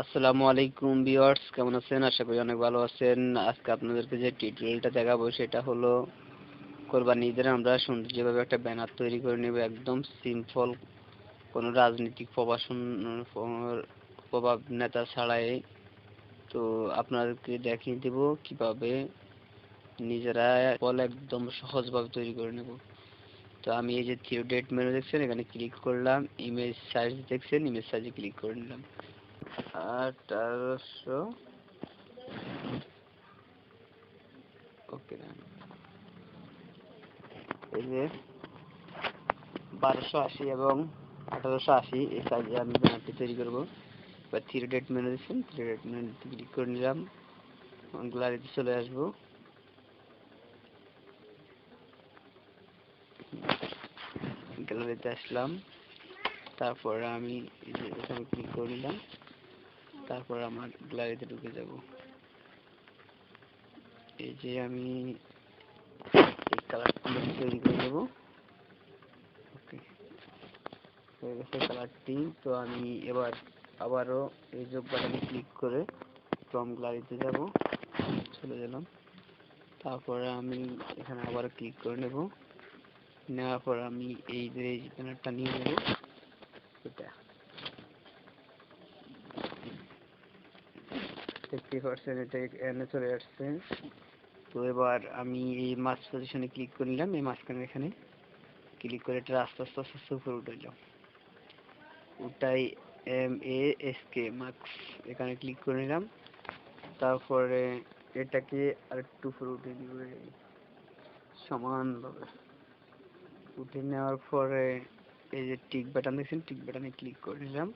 আসসালামু আলাইকুম ভিউয়ার্স, কেমন আছেন? আশা করি অনেক ভালো আছেন। আজকে আপনাদেরকে যে টিউটোরিয়ালটা দেখাবো সেটা হলো কোরবানি ঈদের আমরা সৌন্দর্যভাবে একটা ব্যানার তৈরি করে নেব, একদম সিম্পল, কোনো রাজনৈতিক প্রভাব নেতা ছাড়াই। তো আপনাদেরকে দেখিয়ে দেব কিভাবে নিজেরা একদম সহজভাবে তৈরি করে নেব। তো আমি এই যে থিওডেট মেনু দেখছেন, এখানে ক্লিক করলাম, ইমেজ সাইজ দেখছেন, ইমেজ সাইজে ক্লিক করে নিলাম 1800, ওকে। এই যে 1280 এবং 1880 এই সাইজে আমি ব্যানারটি তৈরি করবো। এবার থ্রি-ডট মেনু দিচ্ছেন, থ্রি-ডট মেনুতে ক্লিক করে নিলাম, গ্যালারিতে চলে আসবো। গ্যালারিতে আসলাম, তারপর আমি এখানে ক্লিক করে নিলাম, তারপর আমার গ্যালারিতে ঢুকে যাব। এই যে আমি এই কালারটি তৈরি করে নেব, ওকে, হয়ে গেছে কালারটি। তো আমি এবার আবারও এই যোগ বাটনে ক্লিক করে ফ্রম গ্যালারিতে যাব, চলে গেলাম। তারপরে আমি এখানে আবার ক্লিক করে নেব, নেওয়ার পর আমি এই যে ব্যানারটা নিয়ে নেব, এটা 50% এটা এনে চলে আসছে। তো এবার আমি এই মাছ পজিশনে ক্লিক করে নিলাম, এই মাঝখানে এখানে ক্লিক করে এটা আস্তে আস্তে আস্তে আস্তে উপরে উঠাইলাম, উঠাই MASK মার্কস, এখানে ক্লিক করে নিলাম। তারপরে এটাকে আরেকটু উপরে উঠে দিব সমানভাবে। উঠে নেওয়ার পরে এই যে টিক বাটন দেখছেন, টিক বাটনে ক্লিক করে নিলাম,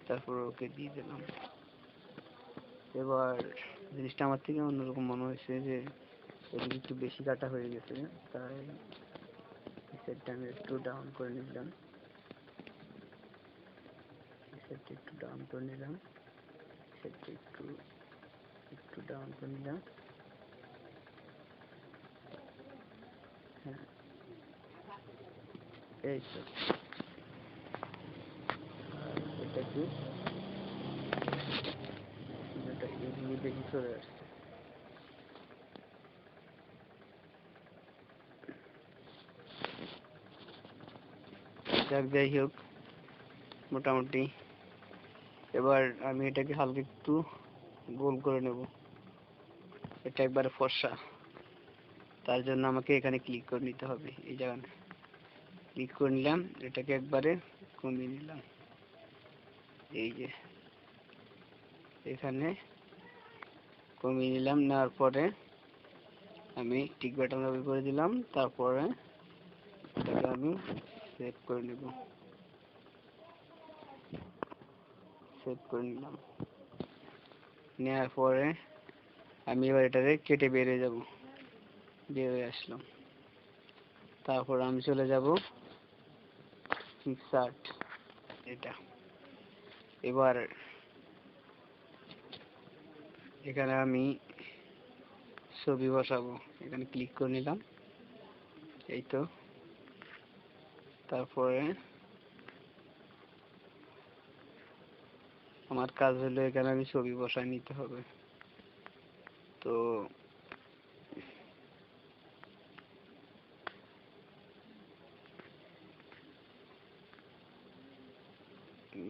তারপর ওকে দিয়ে দিলাম। এবার জিনিসটা আমার থেকে অন্যরকম মনে হয়েছে যে এদিকে একটু বেশি কাটা হয়ে গেছে, তাই সেটটা আমি একটু ডাউন করে নিলাম, সেটটা একটু ডাউন করে নিলাম, সেটটা একটু ডাউন করে নিলাম। হ্যাঁ, এই তো। এটা কি এটা এদিকে বেশি চলে আসছে। যাই হোক, মোটামুটি এবার আমি এটাকে হালকা একটু গোল করে নেব, এটা একবারে ফর্সা, তার জন্য আমাকে এখানে ক্লিক করে নিতে হবে। এই জায়গায় ক্লিক করে নিলাম, এটাকে একবারে কমিয়ে নিলাম, এই যে এখানে কমিয়ে নিলাম। নেওয়ার পরে আমি টিক বাটন করে দিলাম, তারপরে এটাকে আমি সেভ করে নেব, সেভ করে নিলাম। নেওয়ার পরে আমি এবার এটাকে কেটে বেরিয়ে যাব, বের হয়ে আসলাম। তারপর আমি চলে যাব পিকচার, এটা এবার এখানে আমি ছবি বসাবো, এখানে ক্লিক করে নিলাম, এই তো। তারপরে আমার কাজ হলো এখানে আমি ছবি বসায় নিতে হবে। তো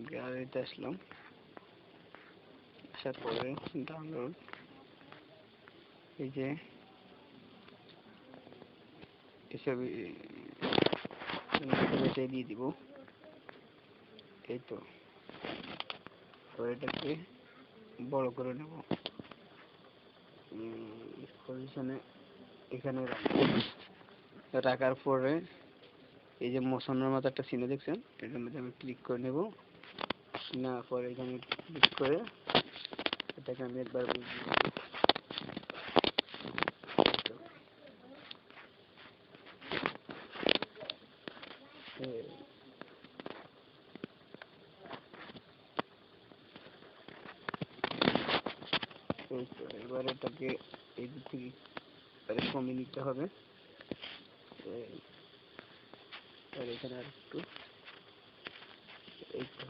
গ্যালারিতে আসলাম, আসার পরে ডাউনলোড, এই যে এই ছবিটা দিয়ে দিব, এই তো। এটাকে বড় করে নেব, পজিশনে এখানে রাখার পরে এই যে মোশনের মতো একটা চিহ্ন দেখছেন, এটার মধ্যে আমি ক্লিক করে নেব। নেওয়ার পরে এখানে ক্লিক করে এটাকে আমি একবার বুঝিয়ে এবার এটাকে এই দিক থেকে কমিয়ে নিতে হবে, আর এখানে আর একটু, এই তো।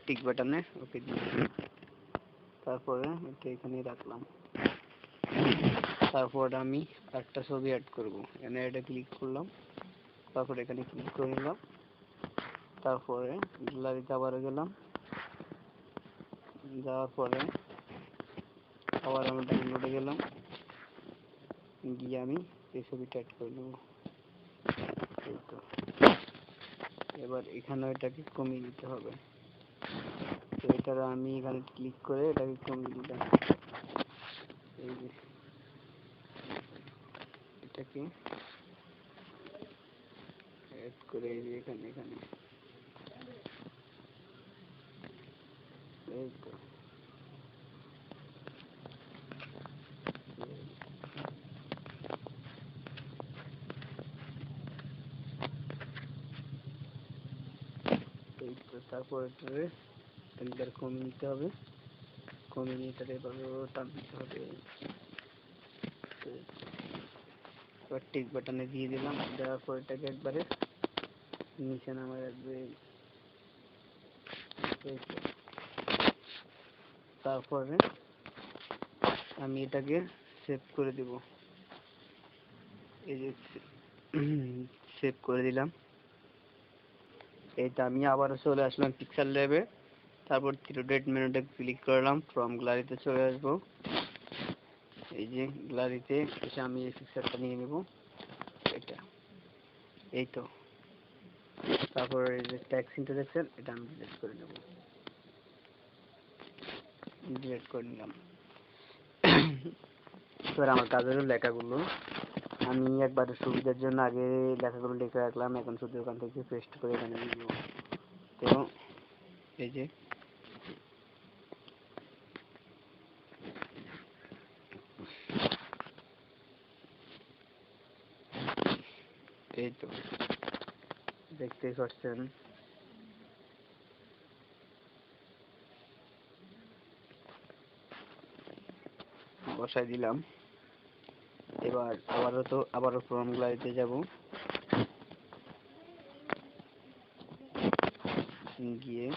টিক বাটনে ওকে দিয়েছি, তারপরে এটা এখানে রাখলাম। তারপর আমি একটা ছবি অ্যাড করব, এখানে এটা ক্লিক করলাম, তারপরে এখানে ক্লিক করে নিলাম, তারপরে গ্যালারিতে আবার গেলাম, যাওয়ার পরে আবার আমি ডাউনলোডে গেলাম, গিয়ে আমি এই ছবিটা অ্যাড করে নেব। এই তো, এবার এখানে এটাকে কমিয়ে দিতে হবে, তো এটা আমি এখানে ক্লিক করে এটাকে কমিয়ে দিলাম। এই যে এটাকে অ্যাড করে এই যে এখানে এখানে এই তো, এই তো, তারপর এটারে কমিয়ে নিতে হবে, কমিয়ে নিয়ে এটারে এভাবে টান দিতে হবে। এবার টিক বাটনে দিয়ে দিলাম, দেওয়ার পর এটাকে একবারে নিচে নামায় রাখবে। তারপরে আমি এটাকে সেভ করে দিব, এই যে সেভ করে দিলাম। এইটা আমি আবারও চলে আসলাম পিক্সেল ল্যাবে, তারপর থ্রিডট মেনুতে ক্লিক করলাম, ফ্রম গ্যালারিতে চলে আসবো। এই যে গ্যালারিতে এসে আমি এই পিকচারটা নিয়ে নেব, এটা এই তো, তারপর এই যে টেক্সট ইন্টারসেকশন এটা আমি ডিলিট করে নেব, ডিলিট করে নিলাম। এবার আমার কাজ হলো লেখাগুলো আমি একবার সুবিধার জন্য আগে লেখাগুলো লিখে রাখলাম, এখন শুধু ওখান থেকে পেস্ট করে এখানে দিয়ে দেবো। তো এই যে এই তো দেখতেই পাচ্ছেন, বসাই দিলাম। এবার আবারও ফ্রম গ্যালারিতে যাব, গিয়ে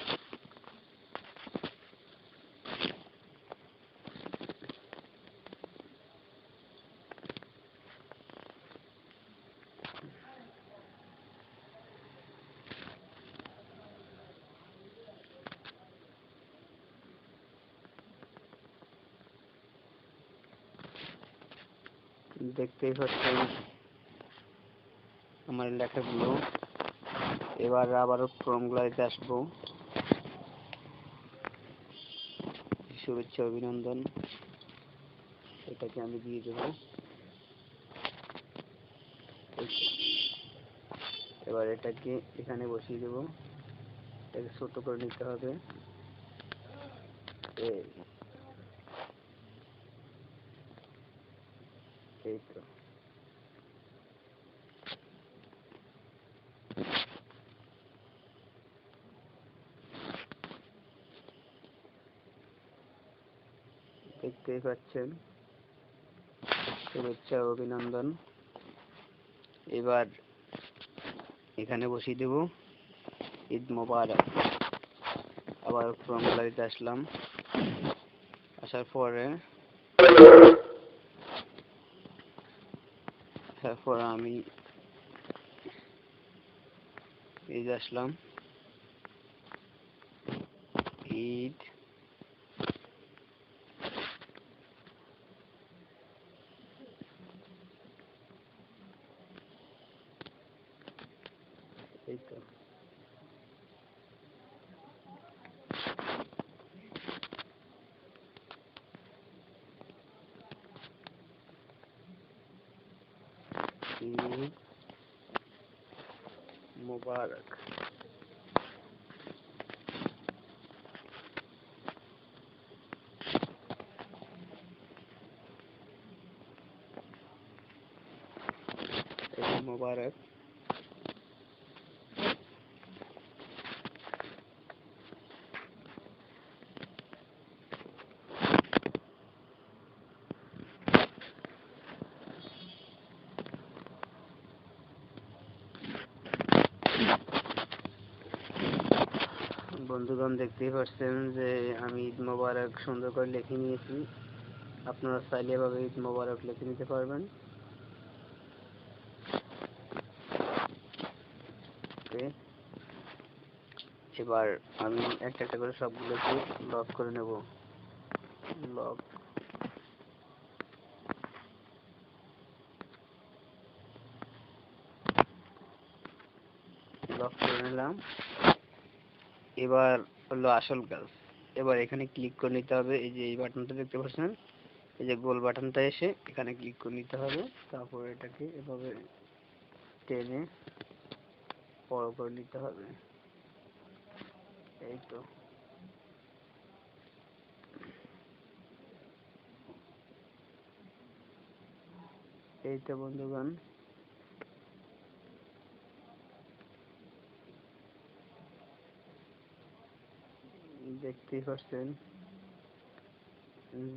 দেখতেই পাচ্ছেন আমার লেখাগুলো। এবার আবারও ফ্রম গ্যালারিতে আসবো, শুভেচ্ছা অভিনন্দন এটাকে আমি দিয়ে দেবো। এবার এটাকে এখানে বসিয়ে দেবো, এটাকে ছোট করে নিতে হবে। এই তো, দেখতেই পাচ্ছেন শুভেচ্ছা অভিনন্দন। এবার এখানে বসিয়ে দেব ঈদ মোবারক। আবার ফ্রম গ্যালারিতে আসলাম, আসার পরে আমি এই যে আসলাম, ঈদ এই তো, ঈদ মুবারক। ঈদ মুবারক। বন্ধুগণ, দেখতেই পাচ্ছেন যে আমি ঈদ মোবারক সুন্দর করে লিখে নিয়েছি। আপনারা চাইলে এভাবে ঈদ মোবারক লিখে নিতে পারবেন। এবার আমি একটা একটা করে সবগুলোকে লক করে নেব। লক লক করে নিলাম। এবার হলো আসল কাজ। এবার এখানে ক্লিক করে নিতে হবে। এই যে এই বাটনটা দেখতে পাচ্ছেন, এই যে গোল বাটনটা এসে এখানে ক্লিক করে নিতে হবে। তারপর এটাকে এভাবে টেনে বড় করে নিতে হবে। এই তো বন্ধুগণ, দেখতেই পাচ্ছেন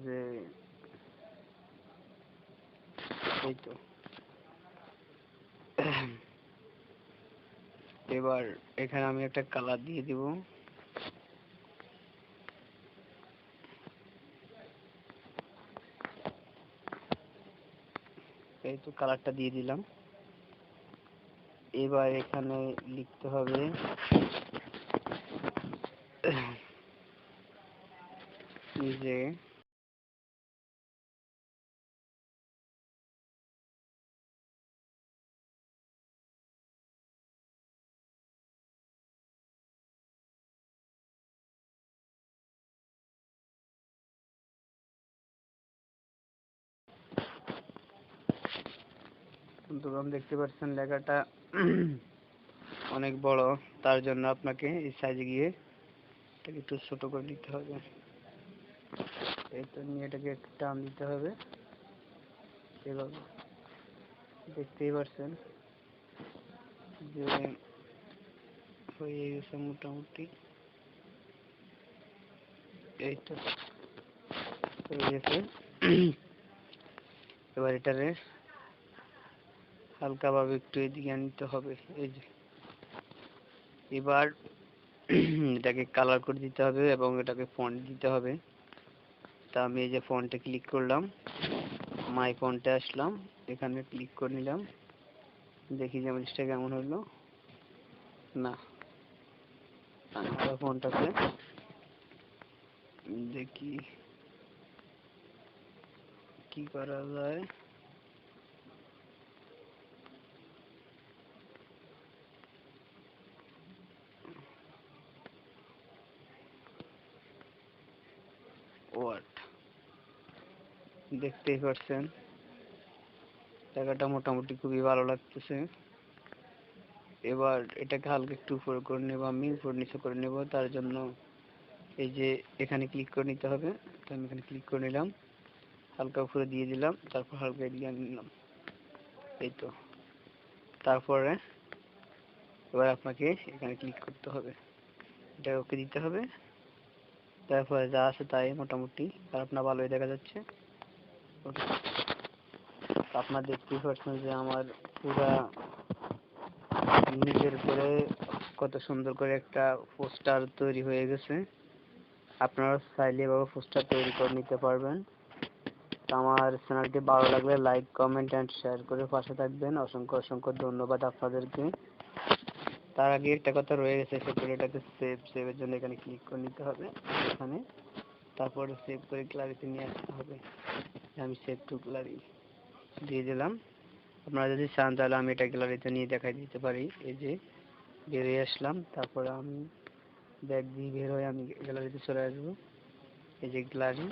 যে এই তো। এবার এখানে আমি একটা কালার দিয়ে দিব। এই তো কালারটা দিয়ে দিলাম। এবার এখানে লিখতে হবে যে বন্ধুগণ, দেখতে পাচ্ছেন লেখাটা অনেক বড়, তার জন্য আপনাকে এই সাইজে গিয়ে এটাকে একটু ছোট করে নিতে হবে। এই তো নিয়ে এটাকে একটু টান দিতে হবে। এভাবে দেখতেই পাচ্ছেন যে হয়ে গেছে মোটামুটি। এই তো হয়ে গেছে। এবার এটারে হালকাভাবে একটু এদিকে আনতে হবে। এই যে এবার এটাকে কালার করে দিতে হবে এবং এটাকে ফন্ট দিতে হবে। তা আমি এই যে ফন্টে ক্লিক করলাম, মাই ফন্টে আসলাম, এখানে ক্লিক করে নিলাম। দেখি যে জিনিসটা কেমন হলো। না, আরো ফন্টটাকে দেখি কি করা যায়। ওয়ার্ড দেখতেই পাচ্ছেন জায়গাটা মোটামুটি খুবই ভালো লাগতেছে। এবার এটাকে হালকা একটু উপরে করে নেব, আমি উপর নিচে করে নেব। তার জন্য এই যে এখানে ক্লিক করে নিতে হবে। তো আমি এখানে ক্লিক করে নিলাম, হালকা উপরে দিয়ে দিলাম, তারপর হালকা এদিকে নিলাম। এই তো। তারপরে এবার আপনাকে এখানে ক্লিক করতে হবে, এটা ওকে দিতে হবে। তারপরে যা আছে তাই মোটামুটি আর আপনার ভালোই দেখা যাচ্ছে। আপনার দেখতেই পাচ্ছেন যে আমার পুরা নিজের করে কত সুন্দর করে একটা পোস্টার তৈরি হয়ে গেছে। আপনারা চাইলে এভাবে পোস্টার তৈরি করে নিতে পারবেন। আমার চ্যানেলটি ভালো লাগলে লাইক, কমেন্ট এন্ড শেয়ার করে পাশে থাকবেন। অসংখ্য অসংখ্য ধন্যবাদ আপনাদেরকে। তার আগে একটা কথা রয়ে গেছে, সেটা এটাকে সেভের জন্য এখানে ক্লিক করে নিতে হবে এখানে। তারপরে সেভ করে গ্যালারিতে নিয়ে আসতে হবে। আমি সেভ টু গ্যালারি দিয়ে দিলাম। আপনারা যদি চান তাহলে আমি এটা গ্যালারিতে নিয়ে দেখাই দিতে পারি। এই যে বেরিয়ে আসলাম, তারপরে আমি ব্যাগ দিয়ে বের হয়ে আমি গ্যালারিতে চলে আসবো। এই যে গ্যালারি,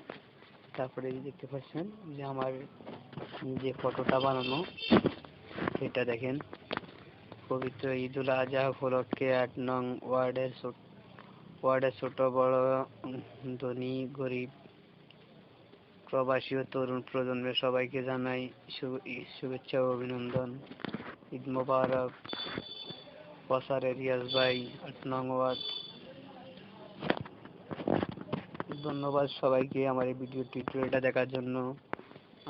তারপরে এই দেখতে পাচ্ছেন যে আমার যে ফটোটা বানানো সেটা দেখেন। পবিত্র ঈদ উল আজহা উপলক্ষে ৮ নং ওয়ার্ডের ছোট বড়, ধনী গরিব, প্রবাসী ও তরুণ প্রজন্মের সবাইকে জানাই শুভেচ্ছা ও অভিনন্দন। ঈদ মোবারক। প্রচারে রিয়াজ ভাই, ৮ নং ওয়ার্ড। ধন্যবাদ সবাইকে আমার এই ভিডিও টিউটোরিয়ালটা দেখার জন্য।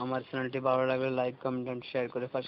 আমার চ্যানেলটি ভালো লাগলে লাইক, কমেন্ট এন্ড শেয়ার করে পাশে